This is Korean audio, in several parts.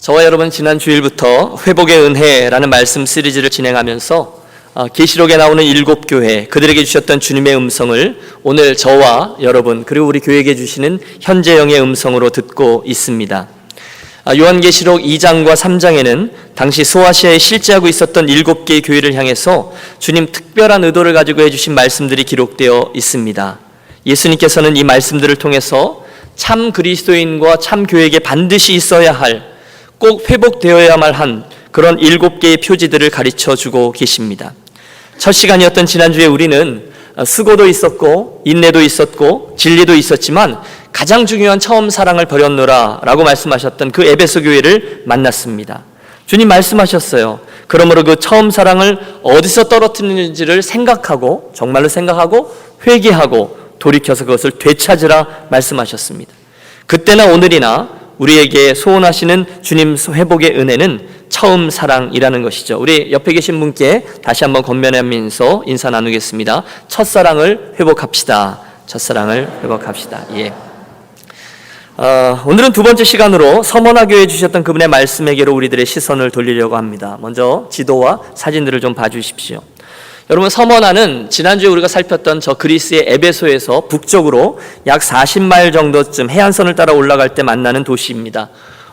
저와 여러분 지난 주일부터 회복의 은혜라는 말씀 시리즈를 진행하면서 계시록에 나오는 7교회 그들에게 주셨던 주님의 음성을 오늘 저와 여러분 그리고 우리 교회에게 주시는 현재형의 음성으로 듣고 있습니다. 요한계시록 2장과 3장에는 당시 소아시아에 실제하고 있었던 7개의 교회를 향해서 주님 특별한 의도를 가지고 해주신 말씀들이 기록되어 있습니다. 예수님께서는 이 말씀들을 통해서 참 그리스도인과 참 교회에게 반드시 있어야 할 꼭 회복되어야만 한 그런 7개의 표지들을 가르쳐주고 계십니다. 첫 시간이었던 지난주에 우리는 수고도 있었고 인내도 있었고 진리도 있었지만 가장 중요한 처음 사랑을 버렸노라 라고 말씀하셨던 그 에베소 교회를 만났습니다. 주님 말씀하셨어요. 그러므로 그 처음 사랑을 어디서 떨어뜨리는지를 생각하고 정말로 생각하고 회개하고 돌이켜서 그것을 되찾으라 말씀하셨습니다. 그때나 오늘이나 우리에게 소원하시는 주님 회복의 은혜는 처음 사랑이라는 것이죠. 우리 옆에 계신 분께 다시 한번 권면하면서 인사 나누겠습니다. 첫사랑을 회복합시다. 첫사랑을 회복합시다. 예. 오늘은 두 번째 시간으로 서머나교회에 주셨던 그분의 말씀에게로 우리들의 시선을 돌리려고 합니다. 먼저 지도와 사진들을 좀 봐주십시오. 여러분, 서머나는 지난주에 우리가 살폈던 저 그리스의 에베소에서 북쪽으로 약 40마일 정도쯤 해안선을 따라 올라갈 때 만나는 도시입니다.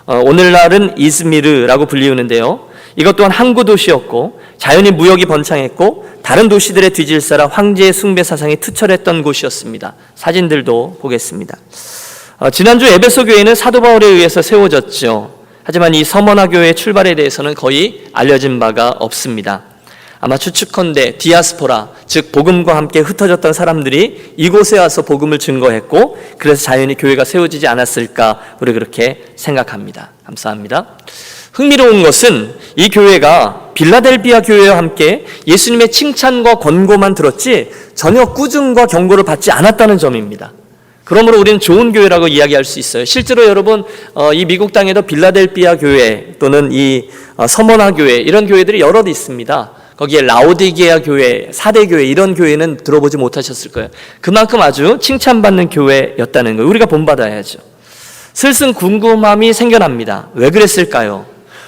오늘날은 이즈미르라고 불리우는데요. 이것 또한 항구 도시였고 자연히 무역이 번창했고 다른 도시들의 뒤질세라 황제의 숭배 사상이 투철했던 곳이었습니다. 사진들도 보겠습니다. 지난주 에베소 교회는 사도 바울에 의해서 세워졌죠. 하지만 이 서머나 교회의 출발에 대해서는 거의 알려진 바가 없습니다. 아마 추측컨대 디아스포라, 즉 복음과 함께 흩어졌던 사람들이 이곳에 와서 복음을 증거했고 그래서 자연히 교회가 세워지지 않았을까 우리 그렇게 생각합니다. 감사합니다. 흥미로운 것은 이 교회가 빌라델비아 교회와 함께 예수님의 칭찬과 권고만 들었지 전혀 꾸중과 경고를 받지 않았다는 점입니다. 그러므로 우리는 좋은 교회라고 이야기할 수 있어요. 실제로 여러분 이 미국 땅에도 빌라델비아 교회 또는 이 서머나 교회 이런 교회들이 여럿 있습니다. 거기에 라오디게아 교회, 사대 교회 이런 교회는 들어보지 못하셨을 거예요. 그만큼 아주 칭찬받는 교회였다는 거예요. 우리가 본받아야죠. 슬슬 궁금함이 생겨납니다. 왜 그랬을까요?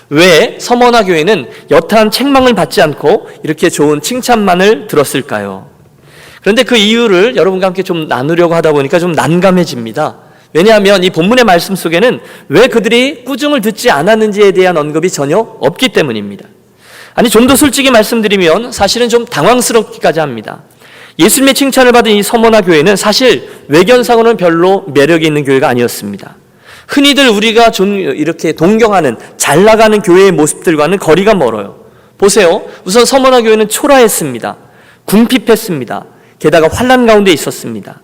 왜 서머나 교회는 여타한 책망을 받지 않고 이렇게 좋은 칭찬만을 들었을까요? 그런데 그 이유를 여러분과 함께 좀 나누려고 하다 보니까 좀 난감해집니다. 왜냐하면 이 본문의 말씀 속에는 왜 그들이 꾸중을 듣지 않았는지에 대한 언급이 전혀 없기 때문입니다. 아니, 좀 더 솔직히 말씀드리면 사실은 좀 당황스럽기까지 합니다. 예수님의 칭찬을 받은 이 서머나 교회는 사실 외견상으로는 별로 매력이 있는 교회가 아니었습니다. 흔히들 우리가 좀 이렇게 동경하는 잘 나가는 교회의 모습들과는 거리가 멀어요. 보세요. 우선 서머나 교회는 초라했습니다. 궁핍했습니다. 게다가 환난 가운데 있었습니다.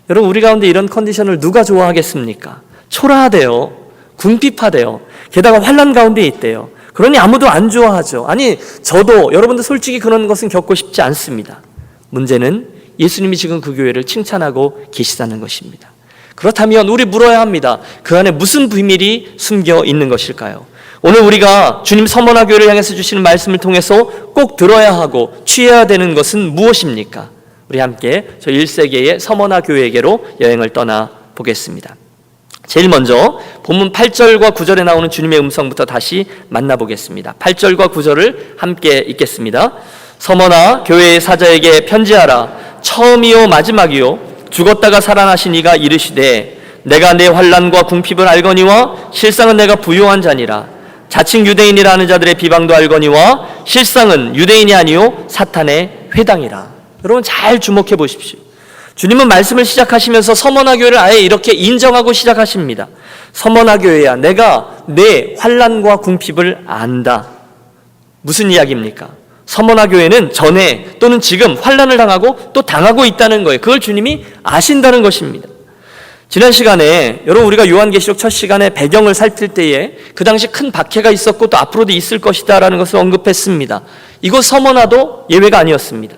여러분, 우리 가운데 이런 컨디션을 누가 좋아하겠습니까? 초라하대요. 궁핍하대요. 게다가 환난 가운데 있대요. 그러니 아무도 안 좋아하죠. 아니, 저도 여러분도 솔직히 그런 것은 겪고 싶지 않습니다. 문제는 예수님이 지금 그 교회를 칭찬하고 계시다는 것입니다. 그렇다면 우리 물어야 합니다. 그 안에 무슨 비밀이 숨겨 있는 것일까요? 오늘 우리가 주님 서머나 교회를 향해서 주시는 말씀을 통해서 꼭 들어야 하고 취해야 되는 것은 무엇입니까? 우리 함께 저 1세기의 서머나 교회에게로 여행을 떠나 보겠습니다. 제일 먼저 본문 8절과 9절에 나오는 주님의 음성부터 다시 만나보겠습니다. 8절과 9절을 함께 읽겠습니다. 서머나 교회의 사자에게 편지하라. 처음이요 마지막이요 죽었다가 살아나신 이가 이르시되 내가 내 환난과 궁핍을 알거니와 실상은 내가 부요한 자니라. 자칭 유대인이라 하는 자들의 비방도 알거니와 실상은 유대인이 아니요 사탄의 회당이라. 여러분 잘 주목해 보십시오. 주님은 말씀을 시작하시면서 서머나 교회를 아예 이렇게 인정하고 시작하십니다. 서머나 교회야, 내가 내 환난과 궁핍을 안다. 무슨 이야기입니까? 서머나 교회는 전에 또는 지금 환난을 당하고 또 당하고 있다는 거예요. 그걸 주님이 아신다는 것입니다. 지난 시간에 여러분 우리가 요한계시록 첫 시간에 배경을 살필 때에 그 당시 큰 박해가 있었고 또 앞으로도 있을 것이다 라는 것을 언급했습니다. 이곳 서머나도 예외가 아니었습니다.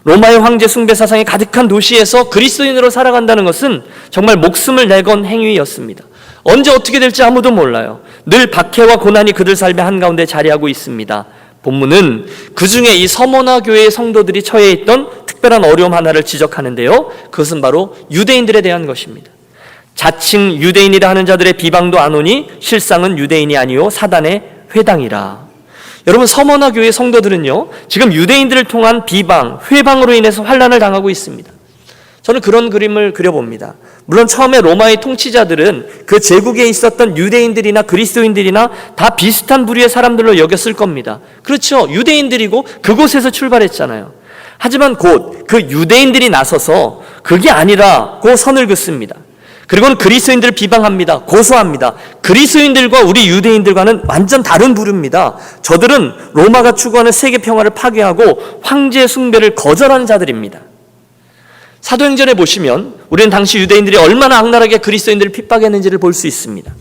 로마의 황제 숭배 사상이 가득한 도시에서 그리스도인으로 살아간다는 것은 정말 목숨을 내건 행위였습니다. 언제 어떻게 될지 아무도 몰라요. 늘 박해와 고난이 그들 삶의 한가운데 자리하고 있습니다. 본문은 그 중에 이 서머나 교회의 성도들이 처해 있던 특별한 어려움 하나를 지적하는데요. 그것은 바로 유대인들에 대한 것입니다. 자칭 유대인이라 하는 자들의 비방도 안 오니 실상은 유대인이 아니요 사단의 회당이라. 여러분, 서머나 교회 성도들은요, 지금 유대인들을 통한 비방, 회방으로 인해서 환난을 당하고 있습니다. 저는 그런 그림을 그려봅니다. 물론 처음에 로마의 통치자들은 그 제국에 있었던 유대인들이나 그리스도인들이나 다 비슷한 부류의 사람들로 여겼을 겁니다. 그렇죠. 유대인들이고 그곳에서 출발했잖아요. 하지만 곧 그 유대인들이 나서서 그게 아니라고 선을 긋습니다. 그리고는 그리스도인들을 비방합니다. 고소합니다. 그리스도인들과 우리 유대인들과는 완전 다른 부류입니다. 저들은 로마가 추구하는 세계 평화를 파괴하고 황제 숭배를 거절하는 자들입니다. 사도행전에 보시면 우리는 당시 유대인들이 얼마나 악랄하게 그리스도인들을 핍박했는지를 볼 수 있습니다.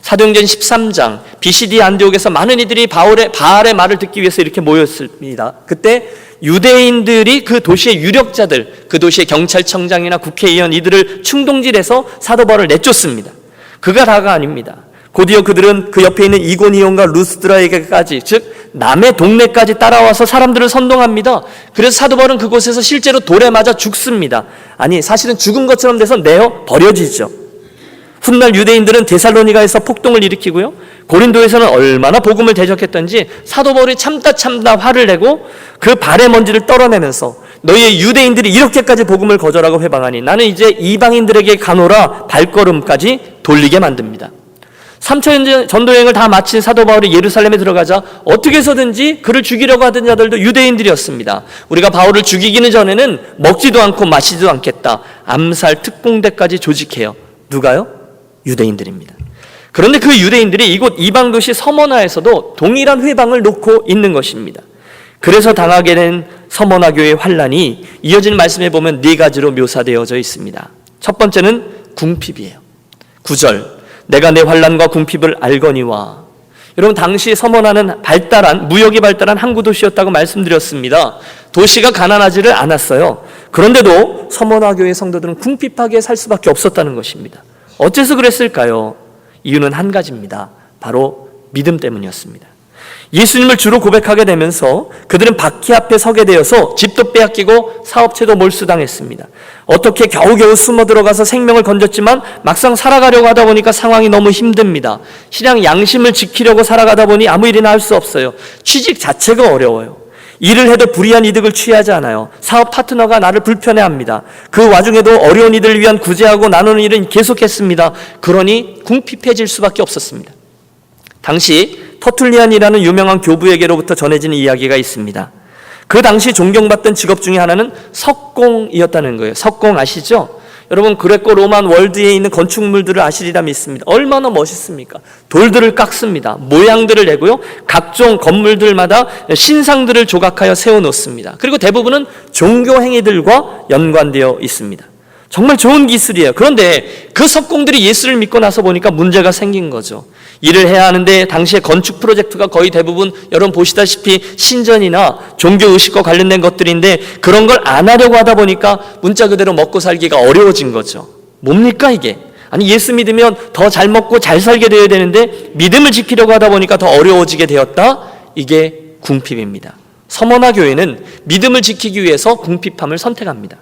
사도행전 13장, BCD 안디옥에서 많은 이들이 바알의 말을 듣기 위해서 이렇게 모였습니다. 그때 유대인들이 그 도시의 유력자들, 그 도시의 경찰청장이나 국회의원 이들을 충동질해서 사도 바울을 내쫓습니다. 그가 다가 아닙니다. 곧이어 그들은 그 옆에 있는 이고니온과 루스드라에게까지, 즉 남의 동네까지 따라와서 사람들을 선동합니다. 그래서 사도 바울은 그곳에서 실제로 돌에 맞아 죽습니다. 아니, 사실은 죽은 것처럼 돼서 내어 버려지죠. 훗날 유대인들은 데살로니가에서 폭동을 일으키고요, 고린도에서는 얼마나 복음을 대적했던지 사도 바울이 참다 화를 내고 그 발의 먼지를 떨어내면서 너희의 유대인들이 이렇게까지 복음을 거절하고 회방하니 나는 이제 이방인들에게 가노라 발걸음까지 돌리게 만듭니다. 3차 전도여행을 다 마친 사도 바울이 예루살렘에 들어가자 어떻게 해서든지 그를 죽이려고 하던 자들도 유대인들이었습니다. 우리가 바울을 죽이기는 전에는 먹지도 않고 마시지도 않겠다. 암살 특공대까지 조직해요. 누가요? 유대인들입니다. 그런데 그 유대인들이 이곳 이방 도시 서머나에서도 동일한 회방을 놓고 있는 것입니다. 그래서 당하게 된 서머나 교회의 환란이 이어지는 말씀에 보면 네 가지로 묘사되어져 있습니다. 첫 번째는 궁핍이에요. 9절, 내가 내 환란과 궁핍을 알거니와. 여러분, 당시 서머나는 무역이 발달한 항구 도시였다고 말씀드렸습니다. 도시가 가난하지를 않았어요. 그런데도 서머나 교회 성도들은 궁핍하게 살 수밖에 없었다는 것입니다. 어째서 그랬을까요? 이유는 한 가지입니다. 바로 믿음 때문이었습니다. 예수님을 주로 고백하게 되면서 그들은 박해 앞에 서게 되어서 집도 빼앗기고 사업체도 몰수당했습니다. 어떻게 겨우겨우 숨어 들어가서 생명을 건졌지만 막상 살아가려고 하다 보니까 상황이 너무 힘듭니다. 신앙 양심을 지키려고 살아가다 보니 아무 일이나 할 수 없어요. 취직 자체가 어려워요. 일을 해도 불이한 이득을 취하지 않아요. 사업 파트너가 나를 불편해합니다. 그 와중에도 어려운 이들을 위한 구제하고 나누는 일은 계속했습니다. 그러니 궁핍해질 수밖에 없었습니다. 당시 터툴리안이라는 유명한 교부에게로부터 전해지는 이야기가 있습니다. 그 당시 존경받던 직업 중에 하나는 석공이었다는 거예요. 석공 아시죠? 여러분, 그레코 로만 월드에 있는 건축물들을 아시리라 믿습니다. 얼마나 멋있습니까? 돌들을 깎습니다. 모양들을 내고요, 각종 건물들마다 신상들을 조각하여 세워놓습니다. 그리고 대부분은 종교 행위들과 연관되어 있습니다. 정말 좋은 기술이에요. 그런데 그 석공들이 예수를 믿고 나서 보니까 문제가 생긴 거죠. 일을 해야 하는데 당시에 건축 프로젝트가 거의 대부분 여러분 보시다시피 신전이나 종교의식과 관련된 것들인데 그런 걸 안 하려고 하다 보니까 문자 그대로 먹고 살기가 어려워진 거죠. 뭡니까 이게? 아니, 예수 믿으면 더 잘 먹고 잘 살게 되어야 되는데 믿음을 지키려고 하다 보니까 더 어려워지게 되었다. 이게 궁핍입니다. 서머나 교회는 믿음을 지키기 위해서 궁핍함을 선택합니다.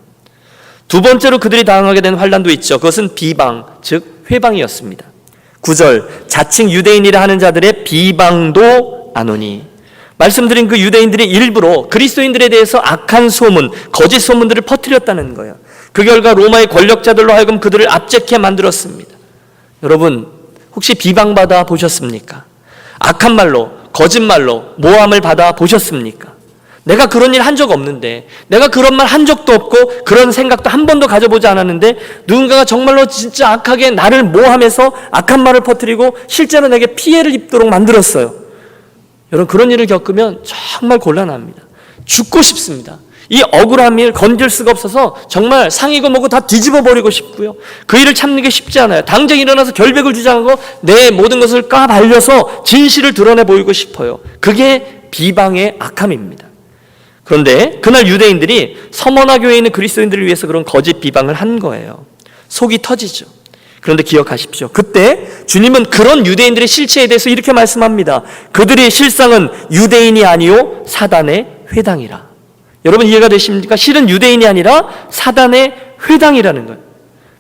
두 번째로 그들이 당하게 된 환난도 있죠. 그것은 비방, 즉 회방이었습니다. 9절, 자칭 유대인이라 하는 자들의 비방도 안 오니. 말씀드린 그 유대인들이 일부러 그리스도인들에 대해서 악한 소문, 거짓 소문들을 퍼뜨렸다는 거예요. 그 결과 로마의 권력자들로 하여금 그들을 압제케 만들었습니다. 여러분, 혹시 비방받아 보셨습니까? 악한 말로, 거짓말로 모함을 받아 보셨습니까? 내가 그런 일 한 적 없는데, 내가 그런 말 한 적도 없고 그런 생각도 한 번도 가져보지 않았는데 누군가가 정말로 진짜 악하게 나를 모함해서 악한 말을 퍼뜨리고 실제로 내게 피해를 입도록 만들었어요. 여러분, 그런 일을 겪으면 정말 곤란합니다. 죽고 싶습니다. 이 억울한 일 건질 수가 없어서 정말 상이고 뭐고 다 뒤집어 버리고 싶고요, 그 일을 참는 게 쉽지 않아요. 당장 일어나서 결백을 주장하고 내 모든 것을 까발려서 진실을 드러내 보이고 싶어요. 그게 비방의 악함입니다. 그런데 그날 유대인들이 서머나 교회에 있는 그리스도인들을 위해서 그런 거짓 비방을 한 거예요. 속이 터지죠. 그런데 기억하십시오. 그때 주님은 그런 유대인들의 실체에 대해서 이렇게 말씀합니다. 그들의 실상은 유대인이 아니요 사단의 회당이라. 여러분, 이해가 되십니까? 실은 유대인이 아니라 사단의 회당이라는 거예요.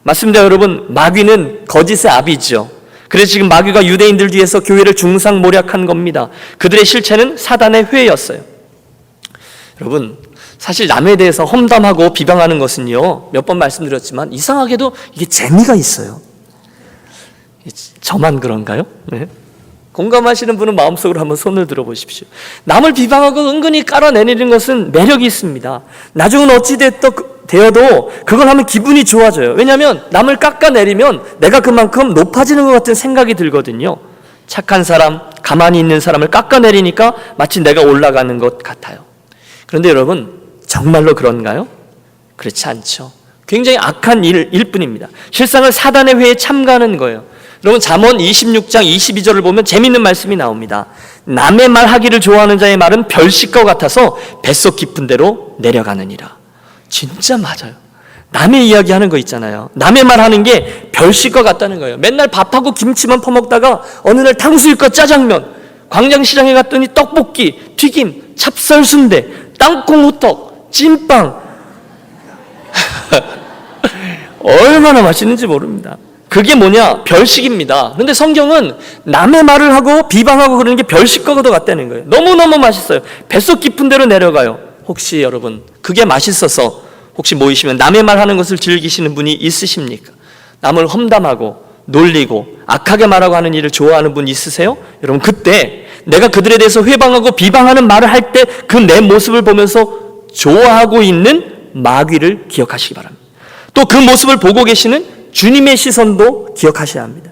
맞습니다, 여러분. 마귀는 거짓의 아비죠. 그래서 지금 마귀가 유대인들 뒤에서 교회를 중상모략한 겁니다. 그들의 실체는 사단의 회였어요. 여러분, 사실 남에 대해서 험담하고 비방하는 것은요, 몇 번 말씀드렸지만 이상하게도 이게 재미가 있어요. 저만 그런가요? 네. 공감하시는 분은 마음속으로 한번 손을 들어보십시오. 남을 비방하고 은근히 깔아내리는 것은 매력이 있습니다. 나중은 어찌 되어도 그걸 하면 기분이 좋아져요. 왜냐하면 남을 깎아내리면 내가 그만큼 높아지는 것 같은 생각이 들거든요. 착한 사람, 가만히 있는 사람을 깎아내리니까 마치 내가 올라가는 것 같아요. 그런데 여러분, 정말로 그런가요? 그렇지 않죠. 굉장히 악한 일일 뿐입니다. 실상은 사단의 회에 참가하는 거예요. 여러분, 잠언 26장 22절을 보면 재미있는 말씀이 나옵니다. 남의 말 하기를 좋아하는 자의 말은 별식과 같아서 뱃속 깊은 데로 내려가느니라. 진짜 맞아요. 남의 이야기하는 거 있잖아요. 남의 말하는 게 별식과 같다는 거예요. 맨날 밥하고 김치만 퍼먹다가 어느 날 탕수육과 짜장면, 광장시장에 갔더니 떡볶이, 튀김, 찹쌀순대, 땅콩호떡, 찐빵 얼마나 맛있는지 모릅니다. 그게 뭐냐? 별식입니다. 그런데 성경은 남의 말을 하고 비방하고 그러는 게 별식과도 같다는 거예요. 너무너무 맛있어요. 뱃속 깊은 데로 내려가요. 혹시 여러분, 그게 맛있어서 혹시 모이시면 남의 말하는 것을 즐기시는 분이 있으십니까? 남을 험담하고 놀리고 악하게 말하고 하는 일을 좋아하는 분 있으세요? 여러분, 그때 내가 그들에 대해서 회방하고 비방하는 말을 할 때 그 내 모습을 보면서 좋아하고 있는 마귀를 기억하시기 바랍니다. 또 그 모습을 보고 계시는 주님의 시선도 기억하셔야 합니다.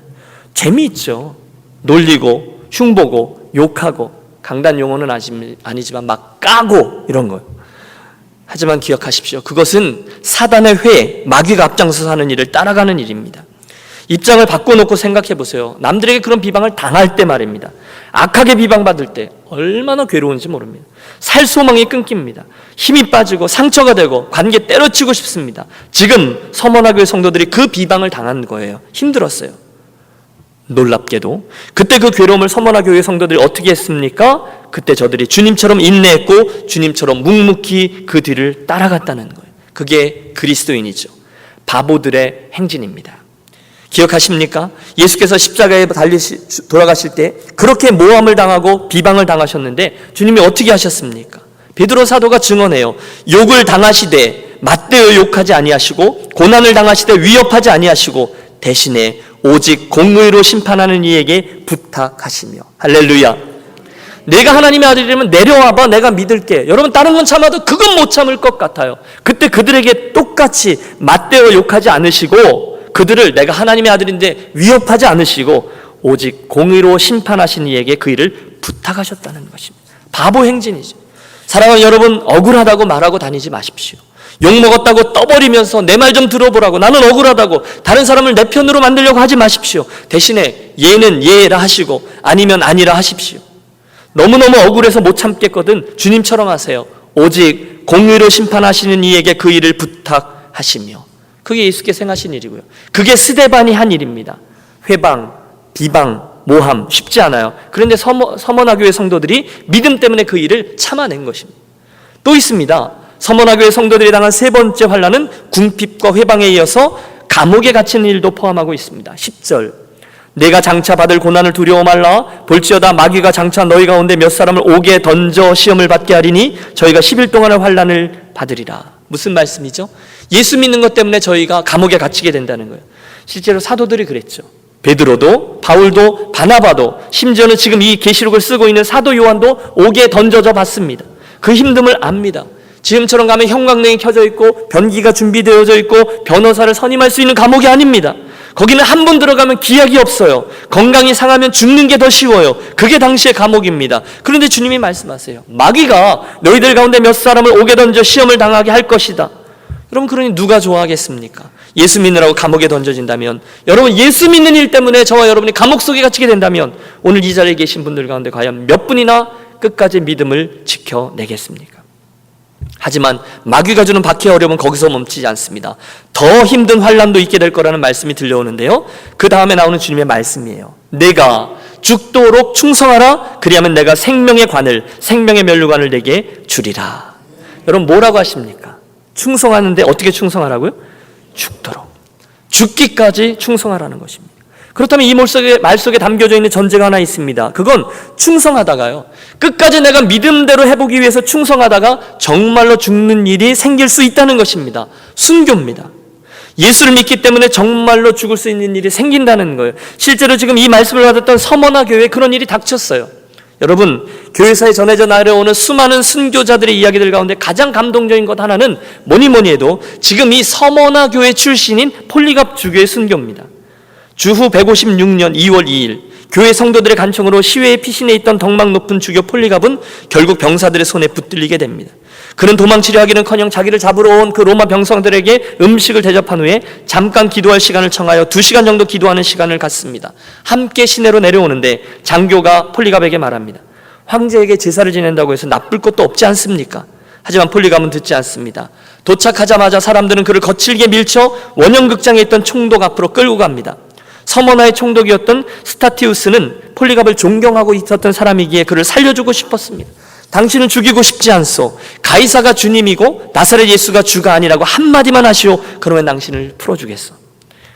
재미있죠. 놀리고 흉보고 욕하고, 강단 용어는 아니지만 막 까고 이런 거예요. 하지만 기억하십시오. 그것은 사단의 회, 마귀가 앞장서서 하는 일을 따라가는 일입니다. 입장을 바꿔놓고 생각해 보세요. 남들에게 그런 비방을 당할 때 말입니다. 악하게 비방받을 때 얼마나 괴로운지 모릅니다. 살 소망이 끊깁니다. 힘이 빠지고 상처가 되고 관계 때려치고 싶습니다. 지금 서머나교회 성도들이 그 비방을 당한 거예요. 힘들었어요. 놀랍게도 그때 그 괴로움을 서머나교회 성도들이 어떻게 했습니까? 그때 저들이 주님처럼 인내했고 주님처럼 묵묵히 그 뒤를 따라갔다는 거예요. 그게 그리스도인이죠. 바보들의 행진입니다. 기억하십니까? 예수께서 십자가에 돌아가실 때 그렇게 모함을 당하고 비방을 당하셨는데 주님이 어떻게 하셨습니까? 베드로 사도가 증언해요. 욕을 당하시되 맞대어 욕하지 아니하시고 고난을 당하시되 위협하지 아니하시고 대신에 오직 공의로 심판하는 이에게 부탁하시며. 할렐루야. 내가 하나님의 아들이라면 내려와봐, 내가 믿을게. 여러분, 다른 건 참아도 그건 못 참을 것 같아요. 그때 그들에게 똑같이 맞대어 욕하지 않으시고 그들을 내가 하나님의 아들인데 위협하지 않으시고 오직 공의로 심판하신 이에게 그 일을 부탁하셨다는 것입니다. 바보 행진이죠. 사랑하는 여러분, 억울하다고 말하고 다니지 마십시오. 욕먹었다고 떠버리면서 내 말 좀 들어보라고, 나는 억울하다고 다른 사람을 내 편으로 만들려고 하지 마십시오. 대신에 예는 예라 하시고 아니면 아니라 하십시오. 너무너무 억울해서 못 참겠거든 주님처럼 하세요. 오직 공의로 심판하시는 이에게 그 일을 부탁하시며. 그게 예수께서 행하신 일이고요. 그게 스데반이 한 일입니다. 회방, 비방, 모함 쉽지 않아요. 그런데 서머나교회 성도들이 믿음 때문에 그 일을 참아낸 것입니다. 또 있습니다. 서머나교회 성도들이 당한 세 번째 환난은 궁핍과 회방에 이어서 감옥에 갇히는 일도 포함하고 있습니다. 10절, 내가 장차 받을 고난을 두려워 말라. 볼지어다 마귀가 장차 너희 가운데 몇 사람을 옥에 던져 시험을 받게 하리니 저희가 10일 동안의 환난을 받으리라. 무슨 말씀이죠? 예수 믿는 것 때문에 저희가 감옥에 갇히게 된다는 거예요. 실제로 사도들이 그랬죠. 베드로도, 바울도, 바나바도, 심지어는 지금 이 계시록을 쓰고 있는 사도 요한도 옥에 던져져 봤습니다. 그 힘듦을 압니다. 지금처럼 가면 형광등이 켜져 있고 변기가 준비되어져 있고 변호사를 선임할 수 있는 감옥이 아닙니다. 거기는 한 번 들어가면 기약이 없어요. 건강이 상하면 죽는 게 더 쉬워요. 그게 당시의 감옥입니다. 그런데 주님이 말씀하세요. 마귀가 너희들 가운데 몇 사람을 옥에 던져 시험을 당하게 할 것이다. 여러분, 그러니 누가 좋아하겠습니까? 예수 믿느라고 감옥에 던져진다면, 여러분 예수 믿는 일 때문에 저와 여러분이 감옥 속에 갇히게 된다면 오늘 이 자리에 계신 분들 가운데 과연 몇 분이나 끝까지 믿음을 지켜내겠습니까? 하지만 마귀가 주는 박해의 어려움은 거기서 멈추지 않습니다. 더 힘든 환난도 있게 될 거라는 말씀이 들려오는데요, 그 다음에 나오는 주님의 말씀이에요. 내가 죽도록 충성하라. 그리하면 내가 생명의 관을, 생명의 면류관을 내게 주리라. 여러분, 뭐라고 하십니까? 충성하는데 어떻게 충성하라고요? 죽도록. 죽기까지 충성하라는 것입니다. 그렇다면 이 말 속에 담겨져 있는 전제가 하나 있습니다. 그건 충성하다가요, 끝까지 내가 믿음대로 해보기 위해서 충성하다가 정말로 죽는 일이 생길 수 있다는 것입니다. 순교입니다. 예수를 믿기 때문에 정말로 죽을 수 있는 일이 생긴다는 거예요. 실제로 지금 이 말씀을 받았던 서머나 교회에 그런 일이 닥쳤어요. 여러분, 교회사에 전해져 내려오는 수많은 순교자들의 이야기들 가운데 가장 감동적인 것 하나는 뭐니 해도 지금 이 서머나 교회 출신인 폴리갑 주교의 순교입니다. 주후 156년 2월 2일 교회 성도들의 간청으로 시외에 피신해 있던 덕망 높은 주교 폴리갑은 결국 병사들의 손에 붙들리게 됩니다. 그는 도망치려 하기는커녕 자기를 잡으러 온 그 로마 병사들에게 음식을 대접한 후에 잠깐 기도할 시간을 청하여 2시간 정도 기도하는 시간을 갖습니다. 함께 시내로 내려오는데 장교가 폴리갑에게 말합니다. 황제에게 제사를 지낸다고 해서 나쁠 것도 없지 않습니까? 하지만 폴리갑은 듣지 않습니다. 도착하자마자 사람들은 그를 거칠게 밀쳐 원형극장에 있던 총독 앞으로 끌고 갑니다. 서머나의 총독이었던 스타티우스는 폴리갑을 존경하고 있었던 사람이기에 그를 살려주고 싶었습니다. 당신은 죽이고 싶지 않소. 가이사가 주님이고 나사렛 예수가 주가 아니라고 한마디만 하시오. 그러면 당신을 풀어주겠어.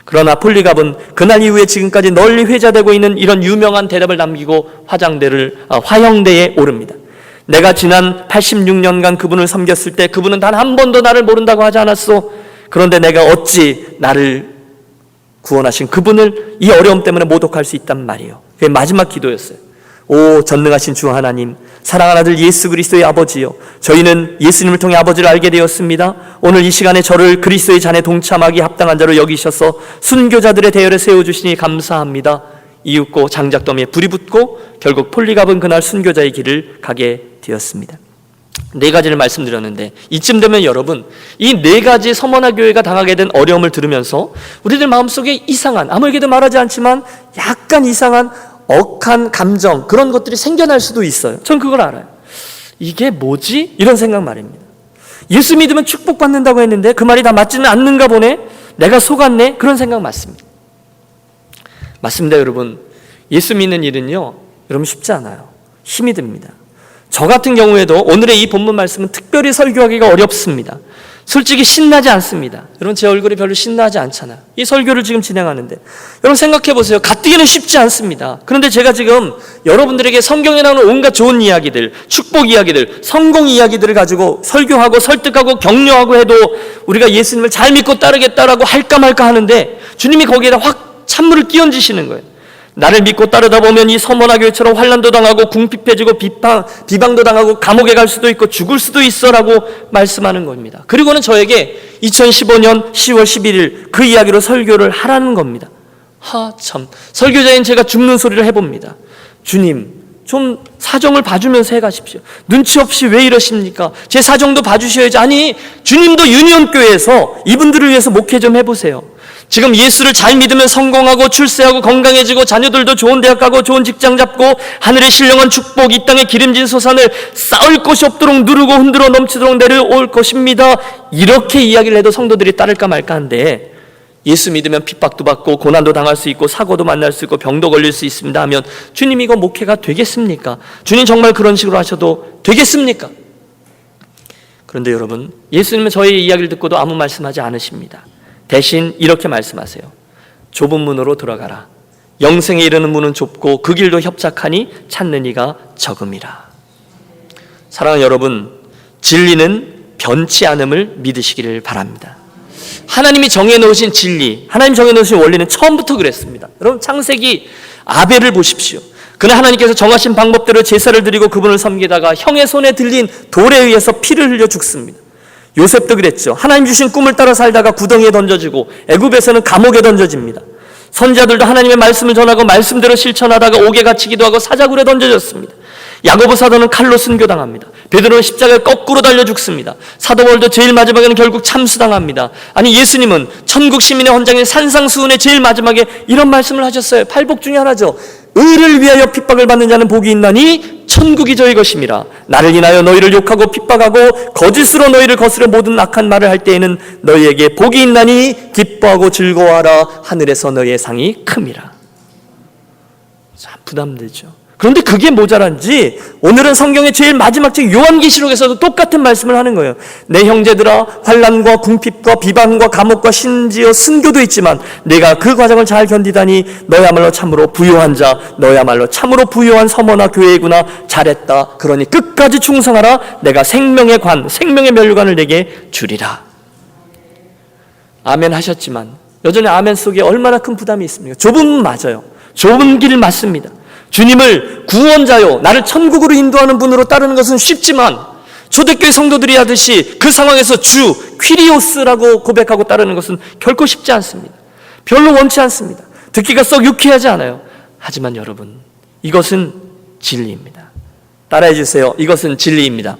그러나 폴리갑은 그날 이후에 지금까지 널리 회자되고 있는 이런 유명한 대답을 남기고 화형대에 오릅니다. 내가 지난 86년간 그분을 섬겼을 때 그분은 단 한 번도 나를 모른다고 하지 않았소. 그런데 내가 어찌 나를 구원하신 그분을 이 어려움 때문에 모독할 수 있단 말이에요. 그게 마지막 기도였어요. 오 전능하신 주 하나님, 사랑하는 아들 예수 그리스도의 아버지요, 저희는 예수님을 통해 아버지를 알게 되었습니다. 오늘 이 시간에 저를 그리스도의 잔에 동참하기 합당한 자로 여기셔서 순교자들의 대열에 세워주시니 감사합니다. 이윽고 장작더미에 불이 붙고 결국 폴리갑은 그날 순교자의 길을 가게 되었습니다. 4가지를 말씀드렸는데 이쯤 되면 여러분, 이 4가지 서머나 교회가 당하게 된 어려움을 들으면서 우리들 마음속에 이상한, 아무에게도 말하지 않지만 약간 이상한 억한 감정, 그런 것들이 생겨날 수도 있어요. 전 그걸 알아요. 이게 뭐지? 이런 생각 말입니다. 예수 믿으면 축복받는다고 했는데 그 말이 다 맞지는 않는가 보네? 내가 속았네? 그런 생각 맞습니다. 맞습니다. 여러분, 예수 믿는 일은요, 여러분 쉽지 않아요. 힘이 듭니다. 저 같은 경우에도 오늘의 이 본문 말씀은 특별히 설교하기가 어렵습니다. 솔직히 신나지 않습니다. 여러분, 제 얼굴이 별로 신나지 않잖아요. 이 설교를 지금 진행하는데 여러분 생각해 보세요. 가뜩이나 쉽지 않습니다. 그런데 제가 지금 여러분들에게 성경에 나오는 온갖 좋은 이야기들, 축복 이야기들, 성공 이야기들을 가지고 설교하고 설득하고 격려하고 해도 우리가 예수님을 잘 믿고 따르겠다라고 할까 말까 하는데 주님이 거기에다 확 찬물을 끼얹으시는 거예요. 나를 믿고 따르다 보면 이 서머나 교회처럼 환난도 당하고 궁핍해지고 비방도 당하고 감옥에 갈 수도 있고 죽을 수도 있어라고 말씀하는 겁니다. 그리고는 저에게 2015년 10월 11일 그 이야기로 설교를 하라는 겁니다. 참, 설교자인 제가 죽는 소리를 해봅니다. 주님, 좀 사정을 봐주면서 해가십시오. 눈치 없이 왜 이러십니까? 제 사정도 봐주셔야지. 아니, 주님도 유니온교회에서 이분들을 위해서 목회 좀 해보세요. 지금 예수를 잘 믿으면 성공하고 출세하고 건강해지고 자녀들도 좋은 대학 가고 좋은 직장 잡고 하늘의 신령한 축복, 이 땅의 기름진 소산을 쌓을 곳이 없도록 누르고 흔들어 넘치도록 내려올 것입니다. 이렇게 이야기를 해도 성도들이 따를까 말까 한데, 예수 믿으면 핍박도 받고 고난도 당할 수 있고 사고도 만날 수 있고 병도 걸릴 수 있습니다 하면 주님, 이거 목회가 되겠습니까? 주님 정말 그런 식으로 하셔도 되겠습니까? 그런데 여러분, 예수님은 저의 이야기를 듣고도 아무 말씀하지 않으십니다. 대신 이렇게 말씀하세요. 좁은 문으로 들어가라. 영생에 이르는 문은 좁고 그 길도 협착하니 찾는 이가 적음이라. 사랑하는 여러분, 진리는 변치 않음을 믿으시기를 바랍니다. 하나님이 정해놓으신 진리, 하나님이 정해놓으신 원리는 처음부터 그랬습니다. 여러분, 창세기 아벨을 보십시오. 그는 하나님께서 정하신 방법대로 제사를 드리고 그분을 섬기다가 형의 손에 들린 돌에 의해서 피를 흘려 죽습니다. 요셉도 그랬죠. 하나님 주신 꿈을 따라 살다가 구덩이에 던져지고 애굽에서는 감옥에 던져집니다. 선지자들도 하나님의 말씀을 전하고 말씀대로 실천하다가 옥에 갇히기도 하고 사자굴에 던져졌습니다. 야고보 사도는 칼로 순교당합니다. 베드로는 십자가에 거꾸로 달려 죽습니다. 사도 바울도 제일 마지막에는 결국 참수당합니다. 아니, 예수님은 천국 시민의 헌장인 산상수훈의 제일 마지막에 이런 말씀을 하셨어요. 팔복 중에 하나죠. 의를 위하여 핍박을 받는 자는 복이 있나니 천국이 저희 것임이라. 나를 인하여 너희를 욕하고 핍박하고 거짓으로 너희를 거스려 모든 악한 말을 할 때에는 너희에게 복이 있나니 기뻐하고 즐거워하라. 하늘에서 너희의 상이 큼이라. 참 부담되죠. 그런데 그게 모자란지 오늘은 성경의 제일 마지막 책 요한계시록에서도 똑같은 말씀을 하는 거예요. 내 형제들아, 환난과 궁핍과 비방과 감옥과 심지어 순교도 있지만 내가 그 과정을 잘 견디다니 너야말로 참으로 부요한 자, 너야말로 참으로 부요한 서머나 교회이구나. 잘했다. 그러니 끝까지 충성하라. 내가 생명의 관, 생명의 멸관을 내게 주리라. 아멘 하셨지만 여전히 아멘 속에 얼마나 큰 부담이 있습니까? 좁은 맞아요. 좁은 길 맞습니다. 주님을 구원자요, 나를 천국으로 인도하는 분으로 따르는 것은 쉽지만 초대교회 성도들이 하듯이 그 상황에서 주, 퀴리오스라고 고백하고 따르는 것은 결코 쉽지 않습니다. 별로 원치 않습니다. 듣기가 썩 유쾌하지 않아요. 하지만 여러분, 이것은 진리입니다. 따라해 주세요. 이것은 진리입니다.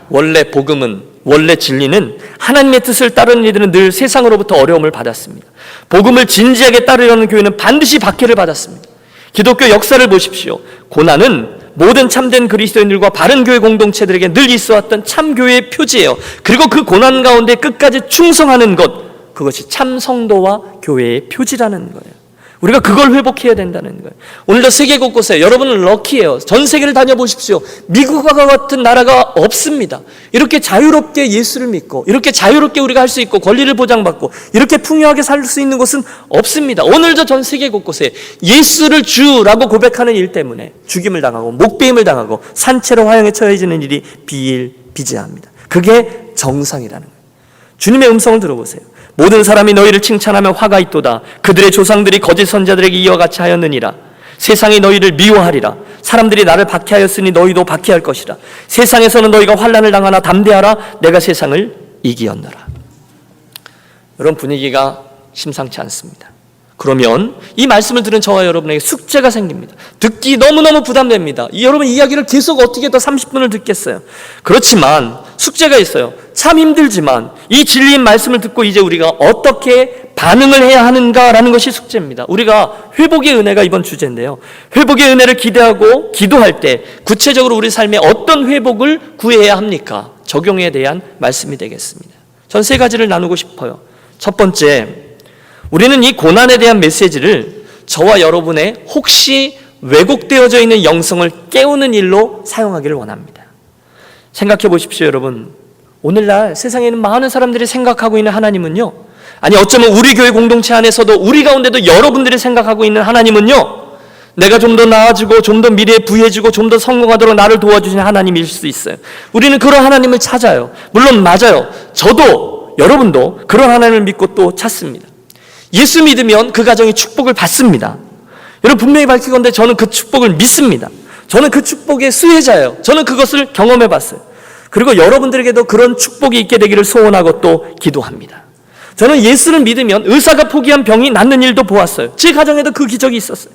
원래 복음은, 원래 진리는 하나님의 뜻을 따르는 이들은 늘 세상으로부터 어려움을 받았습니다. 복음을 진지하게 따르려는 교회는 반드시 박해를 받았습니다. 기독교 역사를 보십시오. 고난은 모든 참된 그리스도인들과 바른 교회 공동체들에게 늘 있어왔던 참교회의 표지예요. 그리고 그 고난 가운데 끝까지 충성하는 것, 그것이 참 성도와 교회의 표지라는 거예요. 우리가 그걸 회복해야 된다는 거예요. 오늘도 세계 곳곳에 여러분은 럭키예요. 전 세계를 다녀보십시오. 미국과 같은 나라가 없습니다. 이렇게 자유롭게 예수를 믿고 이렇게 자유롭게 우리가 할 수 있고 권리를 보장받고 이렇게 풍요하게 살 수 있는 곳은 없습니다. 오늘도 전 세계 곳곳에 예수를 주라고 고백하는 일 때문에 죽임을 당하고 목배임을 당하고 산채로 화형에 처해지는 일이 비일비재합니다. 그게 정상이라는 거예요. 주님의 음성을 들어보세요. 모든 사람이 너희를 칭찬하며 화가 있도다. 그들의 조상들이 거짓 선자들에게 이와 같이 하였느니라. 세상이 너희를 미워하리라. 사람들이 나를 박해하였으니 너희도 박해할 것이라. 세상에서는 너희가 환난을 당하나 담대하라. 내가 세상을 이기었노라. 이런 분위기가 심상치 않습니다. 그러면 이 말씀을 들은 저와 여러분에게 숙제가 생깁니다. 듣기 너무너무 부담됩니다. 여러분 이야기를 계속 어떻게 더 30분을 듣겠어요. 그렇지만 숙제가 있어요. 참 힘들지만 이 진리인 말씀을 듣고 이제 우리가 어떻게 반응을 해야 하는가라는 것이 숙제입니다. 우리가 회복의 은혜가 이번 주제인데요. 회복의 은혜를 기대하고 기도할 때 구체적으로 우리 삶에 어떤 회복을 구해야 합니까? 적용에 대한 말씀이 되겠습니다. 전 세 가지를 나누고 싶어요. 첫 번째, 우리는 이 고난에 대한 메시지를 저와 여러분의 혹시 왜곡되어져 있는 영성을 깨우는 일로 사용하기를 원합니다. 생각해 보십시오, 여러분. 오늘날 세상에 있는 많은 사람들이 생각하고 있는 하나님은요, 아니 어쩌면 우리 교회 공동체 안에서도 우리 가운데도 여러분들이 생각하고 있는 하나님은요, 내가 좀 더 나아지고 좀 더 미래에 부해지고 좀 더 성공하도록 나를 도와주시는 하나님일 수 있어요. 우리는 그런 하나님을 찾아요. 물론 맞아요. 저도 여러분도 그런 하나님을 믿고 또 찾습니다. 예수 믿으면 그 가정이 축복을 받습니다. 여러분 분명히 밝히건대 저는 그 축복을 믿습니다. 저는 그 축복의 수혜자예요. 저는 그것을 경험해 봤어요. 그리고 여러분들에게도 그런 축복이 있게 되기를 소원하고 또 기도합니다. 저는 예수를 믿으면 의사가 포기한 병이 낫는 일도 보았어요. 제 가정에도 그 기적이 있었어요.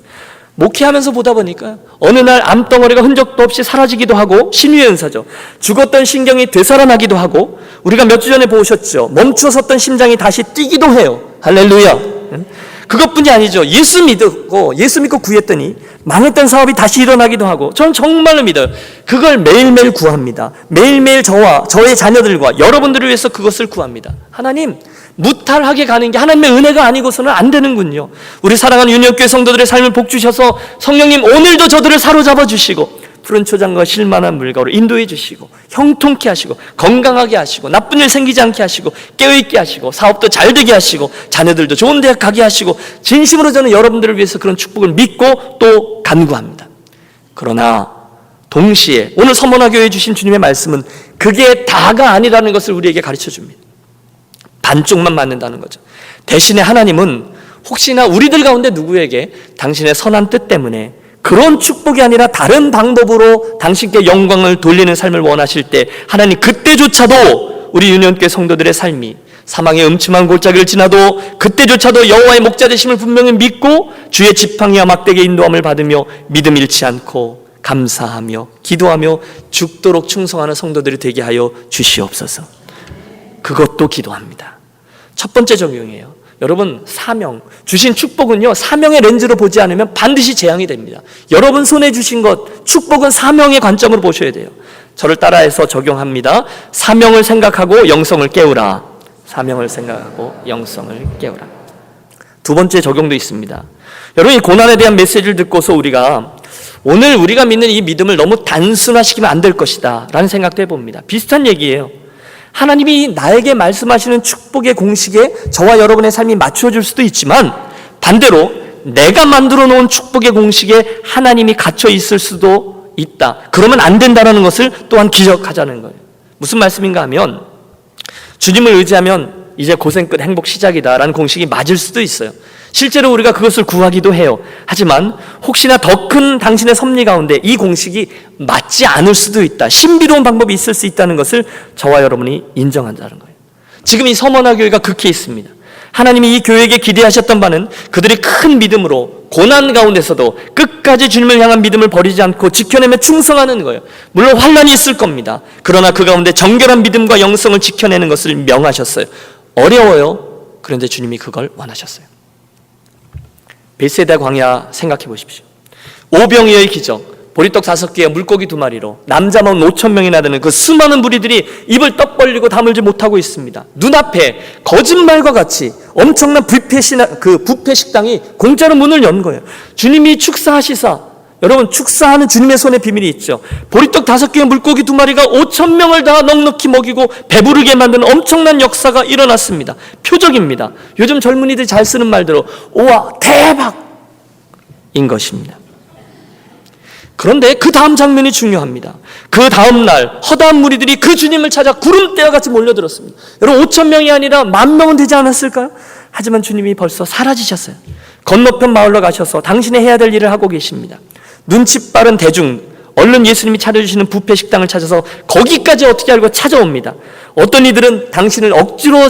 목회하면서 보다 보니까 어느 날 암덩어리가 흔적도 없이 사라지기도 하고, 신유의 은사죠. 죽었던 신경이 되살아나기도 하고, 우리가 몇 주 전에 보셨죠. 멈추었던 심장이 다시 뛰기도 해요. 할렐루야. 그것뿐이 아니죠. 예수 믿고 구했더니 망했던 사업이 다시 일어나기도 하고, 저는 정말로 믿어요. 그걸 매일매일 구합니다. 매일매일 저의 자녀들과 여러분들을 위해서 그것을 구합니다. 하나님, 무탈하게 가는 게 하나님의 은혜가 아니고서는 안 되는군요. 우리 사랑하는 유년교회 성도들의 삶을 복 주셔서 성령님 오늘도 저들을 사로잡아 주시고 푸른 초장과 실만한 물가로 인도해 주시고 형통케 하시고 건강하게 하시고 나쁜 일 생기지 않게 하시고 깨어있게 하시고 사업도 잘 되게 하시고 자녀들도 좋은 대학 가게 하시고, 진심으로 저는 여러분들을 위해서 그런 축복을 믿고 또 간구합니다. 그러나 동시에 오늘 서머나교회에 주신 주님의 말씀은 그게 다가 아니라는 것을 우리에게 가르쳐 줍니다. 반쪽만 맞는다는 거죠. 대신에 하나님은 혹시나 우리들 가운데 누구에게 당신의 선한 뜻 때문에 그런 축복이 아니라 다른 방법으로 당신께 영광을 돌리는 삶을 원하실 때, 하나님 그때조차도 우리 유년교회 성도들의 삶이 사망의 음침한 골짜기를 지나도 그때조차도 여호와의 목자 되심을 분명히 믿고 주의 지팡이와 막대기의 인도함을 받으며 믿음 잃지 않고 감사하며 기도하며 죽도록 충성하는 성도들이 되게 하여 주시옵소서. 그것도 기도합니다. 첫 번째 적용이에요. 여러분, 사명, 주신 축복은요, 사명의 렌즈로 보지 않으면 반드시 재앙이 됩니다. 여러분 손에 주신 것, 축복은 사명의 관점으로 보셔야 돼요. 저를 따라해서 적용합니다. 사명을 생각하고 영성을 깨우라. 사명을 생각하고 영성을 깨우라. 두 번째 적용도 있습니다. 여러분, 이 고난에 대한 메시지를 듣고서 오늘 우리가 믿는 이 믿음을 너무 단순화시키면 안 될 것이다 라는 생각도 해봅니다. 비슷한 얘기예요. 하나님이 나에게 말씀하시는 축복의 공식에 저와 여러분의 삶이 맞춰질 수도 있지만, 반대로 내가 만들어 놓은 축복의 공식에 하나님이 갇혀 있을 수도 있다. 그러면 안 된다는 것을 또한 기억하자는 거예요. 무슨 말씀인가 하면, 주님을 의지하면 이제 고생 끝 행복 시작이다 라는 공식이 맞을 수도 있어요. 실제로 우리가 그것을 구하기도 해요. 하지만 혹시나 더 큰 당신의 섭리 가운데 이 공식이 맞지 않을 수도 있다, 신비로운 방법이 있을 수 있다는 것을 저와 여러분이 인정한다는 거예요. 지금 이 서머나 교회가 그 케이스입니다. 하나님이 이 교회에게 기대하셨던 바는 그들이 큰 믿음으로 고난 가운데서도 끝까지 주님을 향한 믿음을 버리지 않고 지켜내며 충성하는 거예요. 물론 환난이 있을 겁니다. 그러나 그 가운데 정결한 믿음과 영성을 지켜내는 것을 명하셨어요. 어려워요. 그런데 주님이 그걸 원하셨어요. 벳세다 광야 생각해 보십시오. 오병이어의 기적, 보리떡 5개에 물고기 2마리로 남자만 5,000명이나 되는 그 수많은 무리들이 입을 떡 벌리고 다물지 못하고 있습니다. 눈앞에 거짓말과 같이 엄청난 뷔페 식당이 공짜로 문을 연 거예요. 주님이 축사하시사, 여러분, 축사하는 주님의 손에 비밀이 있죠. 보리떡 5개에 물고기 2마리가 5,000명을 다 넉넉히 먹이고 배부르게 만드는 엄청난 역사가 일어났습니다. 표적입니다. 요즘 젊은이들이 잘 쓰는 말대로 우와 대박인 것입니다. 그런데 그 다음 장면이 중요합니다. 그 다음 날 허다한 무리들이 그 주님을 찾아 구름대와 같이 몰려들었습니다. 여러분, 5,000명이 아니라 10,000명은 되지 않았을까요? 하지만 주님이 벌써 사라지셨어요. 건너편 마을로 가셔서 당신의 해야 될 일을 하고 계십니다. 눈치 빠른 대중, 얼른 예수님이 차려주시는 뷔페 식당을 찾아서 거기까지 어떻게 알고 찾아옵니다. 어떤 이들은 당신을 억지로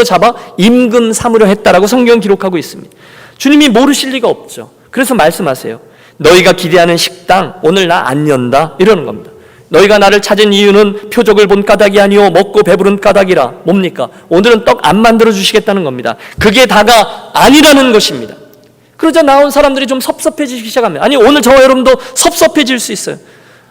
잡아 임금 삼으려 했다라고 성경은 기록하고 있습니다. 주님이 모르실 리가 없죠. 그래서 말씀하세요. 너희가 기대하는 식당 오늘 나 안 연다, 이러는 겁니다. 너희가 나를 찾은 이유는 표적을 본 까닭이 아니오 먹고 배부른 까닭이라. 뭡니까? 오늘은 떡 안 만들어 주시겠다는 겁니다. 그게 다가 아니라는 것입니다. 그러자 나온 사람들이 좀 섭섭해지기 시작합니다. 아니, 오늘 저와 여러분도 섭섭해질 수 있어요.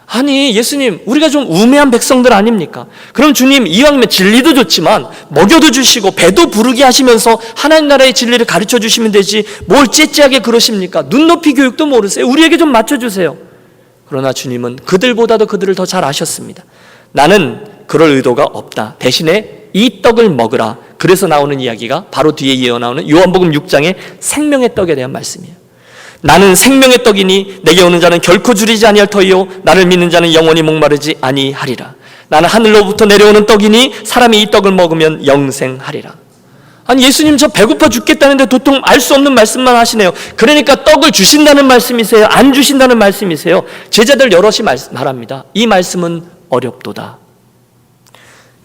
아니, 예수님, 우리가 좀 우매한 백성들 아닙니까? 그럼 주님, 이왕이면 진리도 좋지만 먹여도 주시고 배도 부르게 하시면서 하나님 나라의 진리를 가르쳐 주시면 되지 뭘 째째하게 그러십니까? 눈높이 교육도 모르세요. 우리에게 좀 맞춰주세요. 그러나 주님은 그들보다도 그들을 더 잘 아셨습니다. 나는 그럴 의도가 없다. 대신에 이 떡을 먹으라. 그래서 나오는 이야기가 바로 뒤에 이어 나오는 요한복음 6장의 생명의 떡에 대한 말씀이에요. 나는 생명의 떡이니 내게 오는 자는 결코 줄이지 아니할 터이요 나를 믿는 자는 영원히 목마르지 아니하리라. 나는 하늘로부터 내려오는 떡이니 사람이 이 떡을 먹으면 영생하리라. 아니, 예수님 저 배고파 죽겠다는데 도통 알 수 없는 말씀만 하시네요. 그러니까 떡을 주신다는 말씀이세요? 안 주신다는 말씀이세요? 제자들 여럿이 말합니다. 이 말씀은 어렵도다.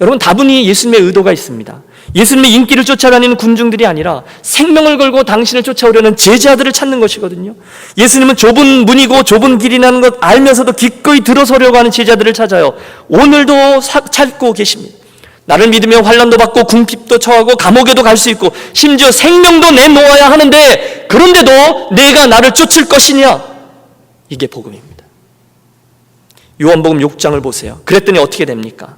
여러분, 다분히 예수님의 의도가 있습니다. 예수님의 인기를 쫓아다니는 군중들이 아니라 생명을 걸고 당신을 쫓아오려는 제자들을 찾는 것이거든요. 예수님은 좁은 문이고 좁은 길이라는 것 알면서도 기꺼이 들어서려고 하는 제자들을 찾아요. 오늘도 찾고 계십니다. 나를 믿으며 환난도 받고 궁핍도 처하고 감옥에도 갈 수 있고 심지어 생명도 내놓아야 하는데, 그런데도 내가 나를 쫓을 것이냐? 이게 복음입니다. 요한복음 6장을 보세요. 그랬더니 어떻게 됩니까?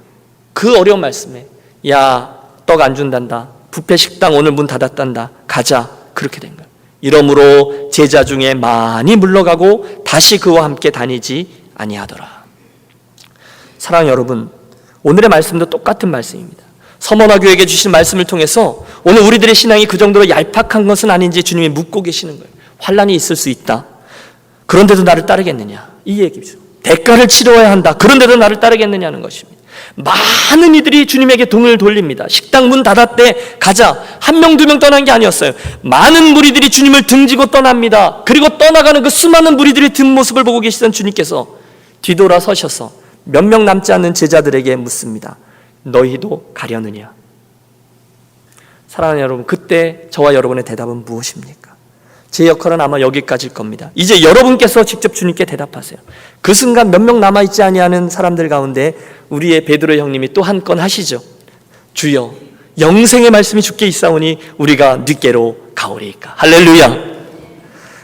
그 어려운 말씀에 야, 떡 안 준단다. 뷔페 식당 오늘 문 닫았단다. 가자. 그렇게 된 거예요. 이러므로 제자 중에 많이 물러가고 다시 그와 함께 다니지 아니하더라. 사랑하는 여러분, 오늘의 말씀도 똑같은 말씀입니다. 서머나 교회에게 주신 말씀을 통해서 오늘 우리들의 신앙이 그 정도로 얄팍한 것은 아닌지 주님이 묻고 계시는 거예요. 환난이 있을 수 있다. 그런데도 나를 따르겠느냐? 이 얘기죠. 대가를 치러야 한다. 그런데도 나를 따르겠느냐는 것입니다. 많은 이들이 주님에게 등을 돌립니다. 식당 문 닫았대. 가자. 1명 2명 떠난 게 아니었어요. 많은 무리들이 주님을 등지고 떠납니다. 그리고 떠나가는 그 수많은 무리들의 뒷모습을 보고 계시던 주님께서 뒤돌아 서셔서 몇 명 남지 않는 제자들에게 묻습니다. 너희도 가려느냐? 사랑하는 여러분, 그때 저와 여러분의 대답은 무엇입니까? 제 역할은 아마 여기까지일 겁니다. 이제 여러분께서 직접 주님께 대답하세요. 그 순간 몇 명 남아있지 아니하는 사람들 가운데 우리의 베드로 형님이 또 한 건 하시죠. 주여, 영생의 말씀이 주께 있사오니 우리가 늦게로 가오리이까. 할렐루야.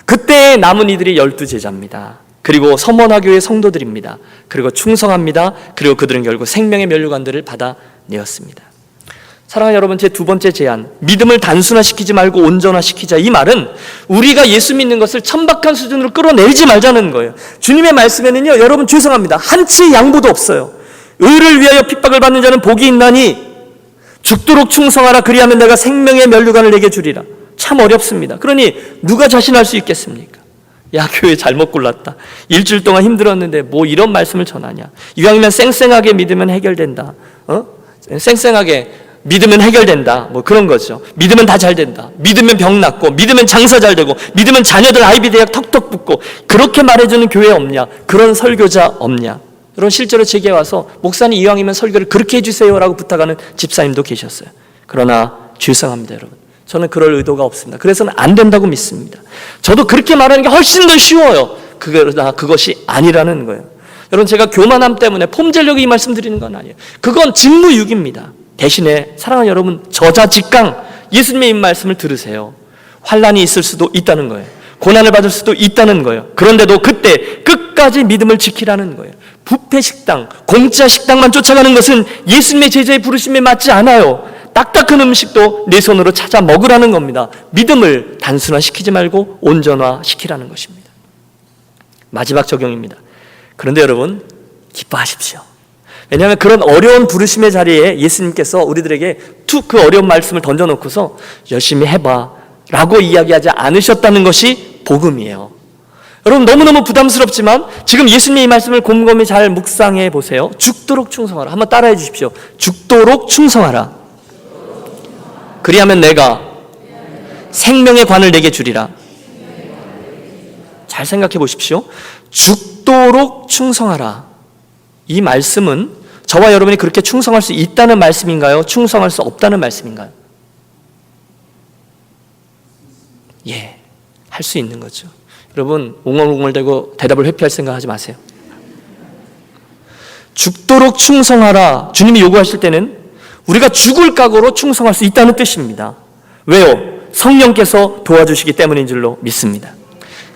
그때 남은 이들이 12제자입니다. 그리고 서머나 교회 성도들입니다. 그리고 충성합니다. 그리고 그들은 결국 생명의 면류관들을 받아내었습니다. 사랑하는 여러분, 제 두 번째 제안, 믿음을 단순화시키지 말고 온전화시키자. 이 말은 우리가 예수 믿는 것을 천박한 수준으로 끌어내리지 말자는 거예요. 주님의 말씀에는요, 여러분 죄송합니다, 한치의 양보도 없어요. 의를 위하여 핍박을 받는 자는 복이 있나니 죽도록 충성하라. 그리하면 내가 생명의 면류관을 내게 주리라. 참 어렵습니다. 그러니 누가 자신할 수 있겠습니까? 야, 교회 잘못 골랐다. 일주일 동안 힘들었는데 뭐 이런 말씀을 전하냐. 이왕이면 쌩쌩하게 믿으면 해결된다. 쌩쌩하게 믿으면 해결된다. 뭐 그런 거죠. 믿으면 다 잘 된다. 믿으면 병 낫고, 믿으면 장사 잘 되고, 믿으면 자녀들 아이비 대학 턱턱 붙고, 그렇게 말해주는 교회 없냐? 그런 설교자 없냐? 여러분, 실제로 제게 와서 목사님 이왕이면 설교를 그렇게 해주세요라고 부탁하는 집사님도 계셨어요. 그러나 죄송합니다, 여러분. 저는 그럴 의도가 없습니다. 그래서는 안 된다고 믿습니다. 저도 그렇게 말하는 게 훨씬 더 쉬워요. 그러나 그것이 아니라는 거예요. 여러분, 제가 교만함 때문에 폼재려고 이 말씀 드리는 건 아니에요. 그건 직무유기입니다. 대신에 사랑하는 여러분, 저자직강 예수님의 이 말씀을 들으세요. 환난이 있을 수도 있다는 거예요. 고난을 받을 수도 있다는 거예요. 그런데도 그때 끝까지 믿음을 지키라는 거예요. 뷔페 식당, 공짜 식당만 쫓아가는 것은 예수님의 제자의 부르심에 맞지 않아요. 딱딱한 음식도 내 손으로 찾아 먹으라는 겁니다. 믿음을 단순화시키지 말고 온전화시키라는 것입니다. 마지막 적용입니다. 그런데 여러분, 기뻐하십시오. 왜냐하면 그런 어려운 부르심의 자리에 예수님께서 우리들에게 툭 그 어려운 말씀을 던져놓고서 열심히 해봐 라고 이야기하지 않으셨다는 것이 복음이에요. 여러분, 너무너무 부담스럽지만 지금 예수님의 이 말씀을 곰곰이 잘 묵상해 보세요. 죽도록 충성하라. 한번 따라해 주십시오. 죽도록 충성하라. 그리하면 내가 생명의 관을 내게 주리라. 잘 생각해 보십시오. 죽도록 충성하라. 이 말씀은 저와 여러분이 그렇게 충성할 수 있다는 말씀인가요? 충성할 수 없다는 말씀인가요? 예, 할 수 있는 거죠. 여러분, 웅얼웅얼대고 대답을 회피할 생각하지 마세요. 죽도록 충성하라. 주님이 요구하실 때는 우리가 죽을 각오로 충성할 수 있다는 뜻입니다. 왜요? 성령께서 도와주시기 때문인 줄로 믿습니다.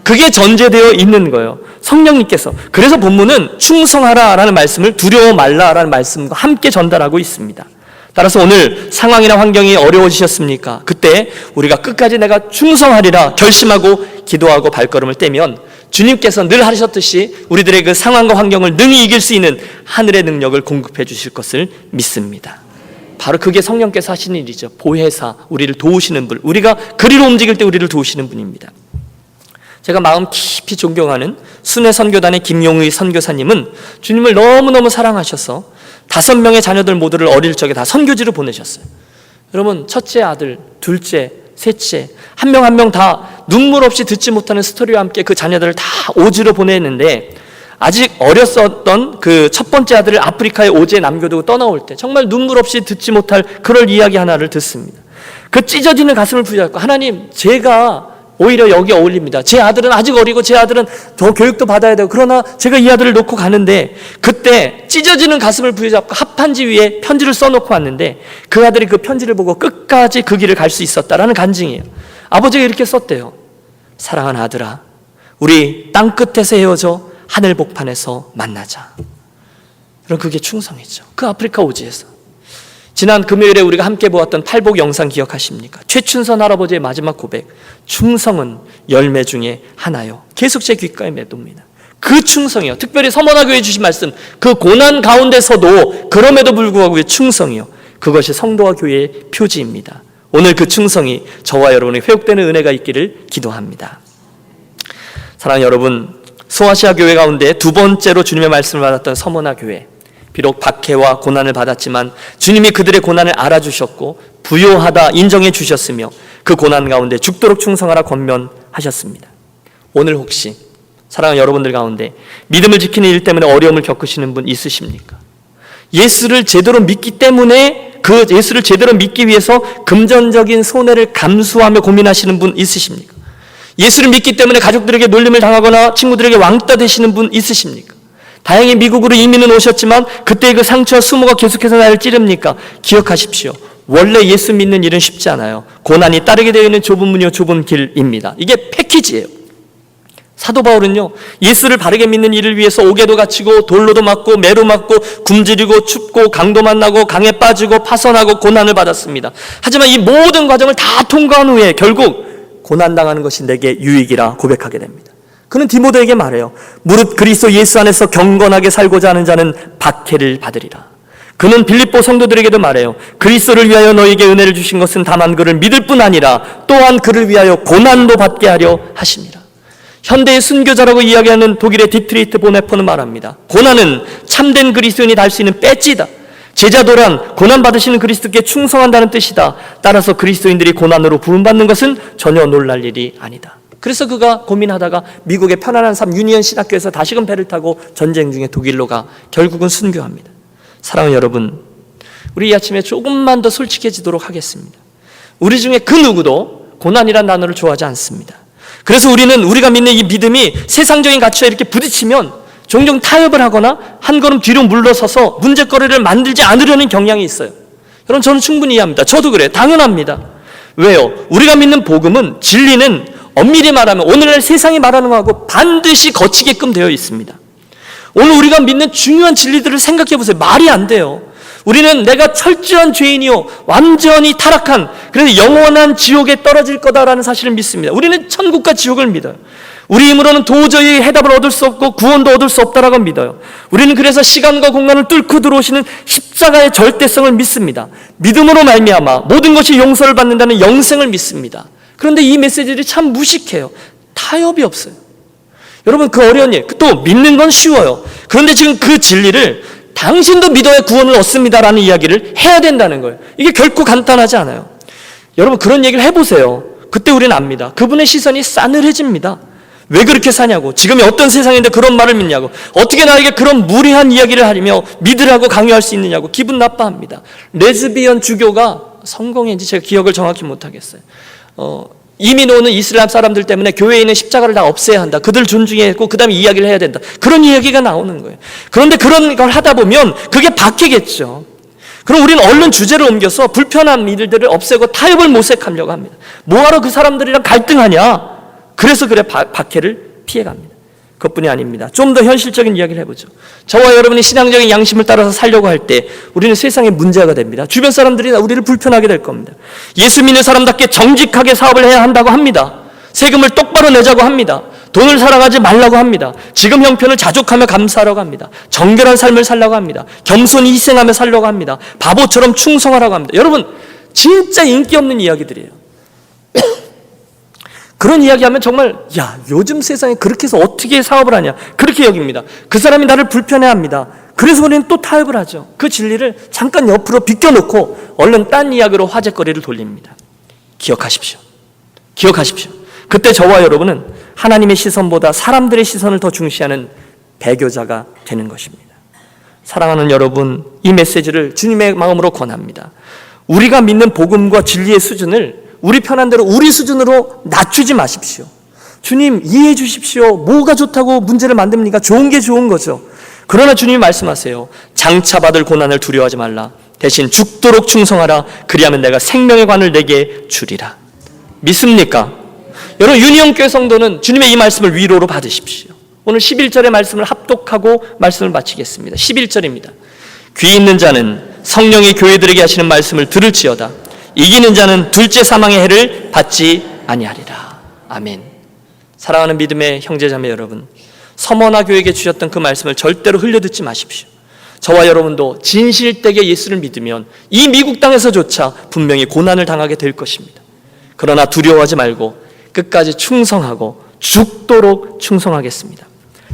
그게 전제되어 있는 거예요. 성령님께서. 그래서 본문은 충성하라라는 말씀을 두려워 말라라는 말씀과 함께 전달하고 있습니다. 따라서 오늘 상황이나 환경이 어려워지셨습니까? 그때 우리가 끝까지 내가 충성하리라 결심하고 기도하고 발걸음을 떼면 주님께서 늘 하셨듯이 우리들의 그 상황과 환경을 능히 이길 수 있는 하늘의 능력을 공급해 주실 것을 믿습니다. 바로 그게 성령께서 하시는 일이죠. 보혜사, 우리를 도우시는 분, 우리가 그리로 움직일 때 우리를 도우시는 분입니다. 제가 마음 깊이 존경하는 순회 선교단의 김용의 선교사님은 주님을 너무너무 사랑하셔서 5명의 자녀들 모두를 어릴 적에 다 선교지로 보내셨어요. 여러분, 첫째 아들, 둘째, 셋째, 한 명 한 명 다 눈물 없이 듣지 못하는 스토리와 함께 그 자녀들을 다 오지로 보냈는데, 아직 어렸었던 그 첫 번째 아들을 아프리카에 오지에 남겨두고 떠나올 때 정말 눈물 없이 듣지 못할 그럴 이야기 하나를 듣습니다. 그 찢어지는 가슴을 부여잡고, 하나님, 제가 오히려 여기 어울립니다. 제 아들은 아직 어리고 제 아들은 더 교육도 받아야 되고, 그러나 제가 이 아들을 놓고 가는데, 그때 찢어지는 가슴을 부여잡고 합판지 위에 편지를 써놓고 왔는데 그 아들이 그 편지를 보고 끝까지 그 길을 갈 수 있었다라는 간증이에요. 아버지가 이렇게 썼대요. 사랑하는 아들아, 우리 땅끝에서 헤어져 하늘 복판에서 만나자. 그럼 그게 충성이죠. 그 아프리카 오지에서. 지난 금요일에 우리가 함께 보았던 팔복 영상 기억하십니까? 최춘선 할아버지의 마지막 고백, 충성은 열매 중에 하나요. 계속 제 귓가에 맴돕니다. 그 충성이요, 특별히 서머나교회 주신 말씀, 그 고난 가운데서도 그럼에도 불구하고 그 충성이요, 그것이 성도와 교회의 표지입니다. 오늘 그 충성이 저와 여러분의 회복되는 은혜가 있기를 기도합니다. 사랑하는 여러분, 소아시아 교회 가운데 두 번째로 주님의 말씀을 받았던 서머나 교회, 비록 박해와 고난을 받았지만 주님이 그들의 고난을 알아주셨고 부요하다 인정해 주셨으며 그 고난 가운데 죽도록 충성하라 권면하셨습니다. 오늘 혹시 사랑하는 여러분들 가운데 믿음을 지키는 일 때문에 어려움을 겪으시는 분 있으십니까? 예수를 제대로 믿기 때문에 그 예수를 제대로 믿기 위해서 금전적인 손해를 감수하며 고민하시는 분 있으십니까? 예수를 믿기 때문에 가족들에게 놀림을 당하거나 친구들에게 왕따 되시는 분 있으십니까? 다행히 미국으로 이민은 오셨지만 그때의 그 상처와 수모가 계속해서 나를 찌릅니까? 기억하십시오. 원래 예수 믿는 일은 쉽지 않아요. 고난이 따르게 되어 있는 좁은 문이요 좁은 길입니다. 이게 패키지예요. 사도 바울은요, 예수를 바르게 믿는 이를 위해서 옥에도 갇히고 돌로도 맞고 매로 맞고 굶주리고 춥고 강도 만나고 강에 빠지고 파선하고 고난을 받았습니다. 하지만 이 모든 과정을 다 통과한 후에 결국 고난당하는 것이 내게 유익이라 고백하게 됩니다. 그는 디모데에게 말해요. 무릇 그리스도 예수 안에서 경건하게 살고자 하는 자는 박해를 받으리라. 그는 빌립보 성도들에게도 말해요. 그리스도를 위하여 너에게 은혜를 주신 것은 다만 그를 믿을 뿐 아니라 또한 그를 위하여 고난도 받게 하려 하심이라. 현대의 순교자라고 이야기하는 독일의 디트리히트 보네퍼는 말합니다. 고난은 참된 그리스도인이 달 수 있는 배지다. 제자도란 고난받으시는 그리스도께 충성한다는 뜻이다. 따라서 그리스도인들이 고난으로 부름받는 것은 전혀 놀랄 일이 아니다. 그래서 그가 고민하다가 미국의 편안한 삶 유니언 신학교에서 다시금 배를 타고 전쟁 중에 독일로 가 결국은 순교합니다. 사랑하는 여러분, 우리 이 아침에 조금만 더 솔직해지도록 하겠습니다. 우리 중에 그 누구도 고난이란 단어를 좋아하지 않습니다. 그래서 우리가 믿는 이 믿음이 세상적인 가치와 이렇게 부딪히면 종종 타협을 하거나 한 걸음 뒤로 물러서서 문제거리를 만들지 않으려는 경향이 있어요. 여러분, 저는 충분히 이해합니다. 저도 그래요. 당연합니다. 왜요? 우리가 믿는 복음은, 진리는 엄밀히 말하면 오늘날 세상이 말하는 것하고 반드시 거치게끔 되어 있습니다. 오늘 우리가 믿는 중요한 진리들을 생각해 보세요. 말이 안 돼요. 우리는 내가 철저한 죄인이요 완전히 타락한, 그래서 영원한 지옥에 떨어질 거다라는 사실을 믿습니다. 우리는 천국과 지옥을 믿어요. 우리 힘으로는 도저히 해답을 얻을 수 없고 구원도 얻을 수 없다라고 믿어요. 우리는 그래서 시간과 공간을 뚫고 들어오시는 십자가의 절대성을 믿습니다. 믿음으로 말미암아 모든 것이 용서를 받는다는 영생을 믿습니다. 그런데 이 메시지들이 참 무식해요. 타협이 없어요. 여러분, 그 어려운 일, 또 믿는 건 쉬워요. 그런데 지금 그 진리를 당신도 믿어야 구원을 얻습니다라는 이야기를 해야 된다는 거예요. 이게 결코 간단하지 않아요. 여러분, 그런 얘기를 해보세요. 그때 우리는 압니다. 그분의 시선이 싸늘해집니다. 왜 그렇게 사냐고, 지금이 어떤 세상인데 그런 말을 믿냐고, 어떻게 나에게 그런 무례한 이야기를 하며 믿으라고 강요할 수 있느냐고 기분 나빠합니다. 레즈비언 주교가 성공인지 제가 기억을 정확히 못하겠어요. 이민 오는 이슬람 사람들 때문에 교회에 있는 십자가를 다 없애야 한다. 그들 존중해야 했고 그 다음에 이야기를 해야 된다. 그런 이야기가 나오는 거예요. 그런데 그런 걸 하다 보면 그게 박해겠죠. 그럼 우리는 얼른 주제를 옮겨서 불편한 일들을 없애고 타협을 모색하려고 합니다. 뭐하러 그 사람들이랑 갈등하냐? 그래서 박해를 피해갑니다. 그것뿐이 아닙니다. 좀 더 현실적인 이야기를 해보죠. 저와 여러분이 신앙적인 양심을 따라서 살려고 할 때 우리는 세상에 문제가 됩니다. 주변 사람들이 우리를 불편하게 될 겁니다. 예수 믿는 사람답게 정직하게 사업을 해야 한다고 합니다. 세금을 똑바로 내자고 합니다. 돈을 사랑하지 말라고 합니다. 지금 형편을 자족하며 감사하라고 합니다. 정결한 삶을 살라고 합니다. 겸손히 희생하며 살려고 합니다. 바보처럼 충성하라고 합니다. 여러분, 진짜 인기 없는 이야기들이에요. 그런 이야기하면 정말 요즘 세상에 그렇게 해서 어떻게 사업을 하냐 그렇게 여깁니다. 그 사람이 나를 불편해합니다. 그래서 우리는 또 타협을 하죠. 그 진리를 잠깐 옆으로 비껴놓고 얼른 딴 이야기로 화제거리를 돌립니다. 기억하십시오. 그때 저와 여러분은 하나님의 시선보다 사람들의 시선을 더 중시하는 배교자가 되는 것입니다. 사랑하는 여러분, 이 메시지를 주님의 마음으로 권합니다. 우리가 믿는 복음과 진리의 수준을 우리 편한 대로 우리 수준으로 낮추지 마십시오. 주님, 이해해 주십시오. 뭐가 좋다고 문제를 만듭니까? 좋은 게 좋은 거죠. 그러나 주님이 말씀하세요. 장차 받을 고난을 두려워하지 말라. 대신 죽도록 충성하라. 그리하면 내가 생명의 관을 내게 주리라. 믿습니까? 여러분, 유니온교회 성도는 주님의 이 말씀을 위로로 받으십시오. 오늘 11절의 말씀을 합독하고 말씀을 마치겠습니다. 11절입니다. 귀 있는 자는 성령이 교회들에게 하시는 말씀을 들을지어다. 이기는 자는 둘째 사망의 해를 받지 아니하리라. 아멘. 사랑하는 믿음의 형제자매 여러분, 서머나 교회에게 주셨던 그 말씀을 절대로 흘려듣지 마십시오. 저와 여러분도 진실되게 예수를 믿으면 이 미국 땅에서조차 분명히 고난을 당하게 될 것입니다. 그러나 두려워하지 말고 끝까지 충성하고 죽도록 충성하겠습니다.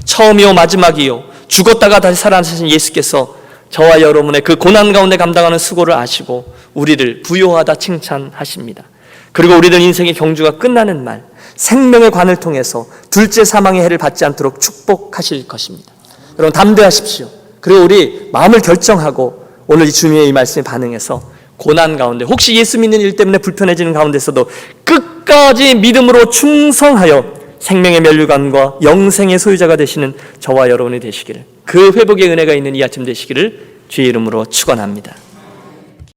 처음이요 마지막이요 죽었다가 다시 살아나신 예수께서 저와 여러분의 그 고난 가운데 감당하는 수고를 아시고 우리를 부요하다 칭찬하십니다. 그리고 우리들 인생의 경주가 끝나는 날 생명의 관을 통해서 둘째 사망의 해를 받지 않도록 축복하실 것입니다. 여러분, 담대하십시오. 그리고 우리 마음을 결정하고 오늘 이 주님의 이 말씀에 반응해서 고난 가운데 혹시 예수 믿는 일 때문에 불편해지는 가운데서도 끝까지 믿음으로 충성하여 생명의 면류관과 영생의 소유자가 되시는 저와 여러분이 되시기를, 그 회복의 은혜가 있는 이 아침 되시기를 주의 이름으로 축원합니다.